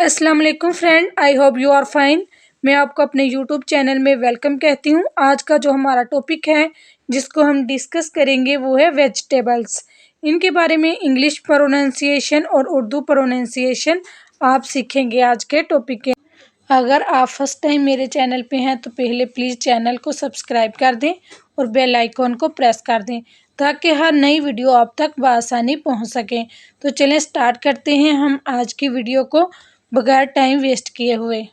अस्सलाम वालेकुम friend, I hope you are fine. मैं आपको अपने यूट्यूब चैनल में वेलकम कहती हूँ। आज का जो हमारा टॉपिक है जिसको हम डिस्कस करेंगे वो है वेजिटेबल्स। इनके बारे में इंग्लिश प्रोनाउंसिएशन और उर्दू प्रोनाउंसिएशन आप सीखेंगे आज के टॉपिक के। अगर आप फर्स्ट टाइम मेरे चैनल पे हैं तो पहले प्लीज़ चैनल को सब्सक्राइब कर दें और बेल आइकॉन को प्रेस कर दें ताकि हर नई वीडियो आप तक बआसानी पहुंच सके। तो चलें स्टार्ट करते हैं हम आज की वीडियो को बगैर टाइम वेस्ट किए हुए।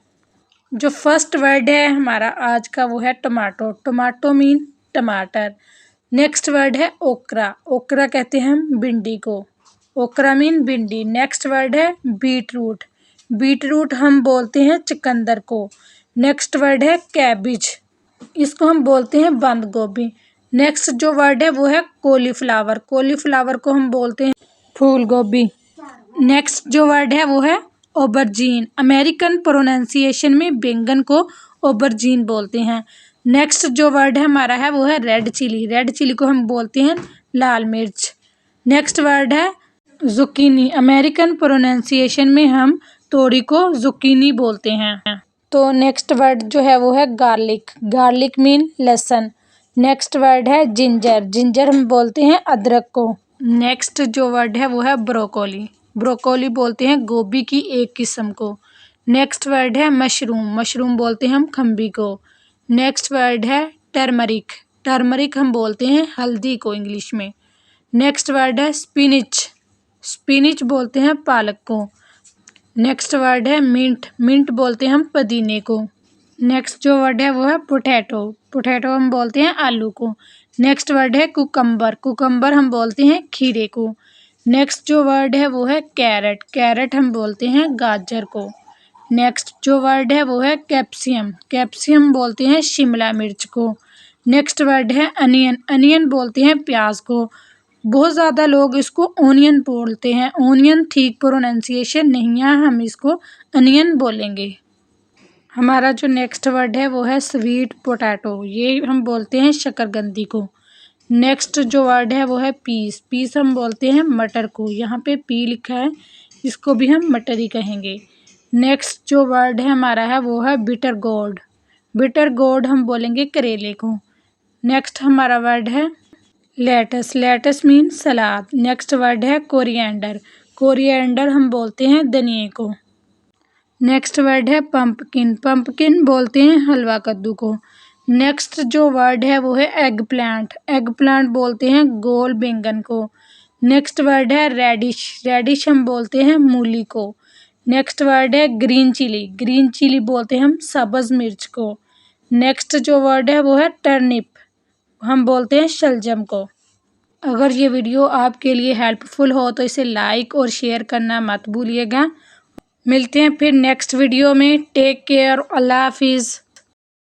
जो फर्स्ट वर्ड है हमारा आज का वो है टमाटो। टमाटो मीन टमाटर। नेक्स्ट वर्ड है ओकरा। ओकरा कहते हैं हम भिंडी को। ओकरा मीन भिंडी। नेक्स्ट वर्ड है बीट रूट। बीट रूट हम बोलते हैं चुकंदर को। नेक्स्ट वर्ड है कैबिज। इसको हम बोलते हैं बंद गोभी। नेक्स्ट जो वर्ड है वो है कॉलीफ्लावर। कॉलीफ्लावर को हम बोलते हैं फूल गोभी। नेक्स्ट जो वर्ड है वो है ओबरजीन। अमेरिकन प्रोनाउंसिएशन में बैंगन को ओबरजीन बोलते हैं। नेक्स्ट जो वर्ड है हमारा है वो है रेड चिली। रेड चिली को हम बोलते हैं लाल मिर्च। नेक्स्ट वर्ड है जुकीनी। अमेरिकन प्रोनाउंसिएशन में हम तोरी को जुकीनी बोलते हैं। तो नेक्स्ट वर्ड जो है वो है गार्लिक। गार्लिक मीन लहसुन। नेक्स्ट वर्ड है जिंजर। जिंजर हम बोलते हैं अदरक को। नेक्स्ट जो वर्ड है वो है ब्रोकोली। ब्रोकोली बोलते हैं गोभी की एक किस्म को। नेक्स्ट वर्ड है मशरूम। मशरूम बोलते हैं हम खम्बी को। नेक्स्ट वर्ड है टर्मरिक। टर्मरिक हम बोलते हैं हल्दी को इंग्लिश में। नेक्स्ट वर्ड है स्पिनिच। स्पिनिच बोलते हैं पालक को। नेक्स्ट वर्ड है मिंट। मिंट बोलते हैं हम पुदीने को। नेक्स्ट जो वर्ड है वो है पोटैटो। पोटैटो हम बोलते हैं आलू को। नेक्स्ट वर्ड है कुकम्बर। कुकम्बर हम बोलते हैं खीरे को। नेक्स्ट जो वर्ड है वो है कैरेट। कैरेट हम बोलते हैं गाजर को। नेक्स्ट जो वर्ड है वो है कैप्सियम। कैप्सियम बोलते हैं शिमला मिर्च को। नेक्स्ट वर्ड है अनियन। अनियन बोलते हैं प्याज को। बहुत ज़्यादा लोग इसको ओनियन बोलते हैं। ओनियन ठीक प्रोनाउंसिएशन नहीं है, हम इसको अनियन बोलेंगे। हमारा जो नेक्स्ट वर्ड है वो है स्वीट पोटैटो। ये हम बोलते हैं शकरकंदी को। नेक्स्ट जो वर्ड है वो है पीस। पीस हम बोलते हैं मटर को। यहाँ पे पी लिखा है, इसको भी हम मटर ही कहेंगे। नेक्स्ट जो वर्ड है हमारा है वो है बिटर गोर्ड। बिटर गोर्ड हम बोलेंगे करेले को। नेक्स्ट हमारा वर्ड है लेटस। लेटस मीन सलाद। नेक्स्ट वर्ड है कोरिएंडर। कोरिएंडर हम बोलते हैं धनिए को। नेक्स्ट वर्ड है पंपकिन। पंपकिन बोलते हैं हलवा कद्दू को। नेक्स्ट जो वर्ड है वो है एग प्लांट। एग प्लांट बोलते हैं गोल बैंगन को। नेक्स्ट वर्ड है रेडिश। रेडिश हम बोलते हैं मूली को। नेक्स्ट वर्ड है ग्रीन चिली। ग्रीन चिली बोलते हैं हम सब्ज मिर्च को। नेक्स्ट जो वर्ड है वो है टर्निप। हम बोलते हैं शलजम को। अगर ये वीडियो आपके लिए हेल्पफुल हो तो इसे लाइक और शेयर करना मत भूलिएगा। मिलते हैं फिर नेक्स्ट वीडियो में। Take care. अल्लाह हाफिज़।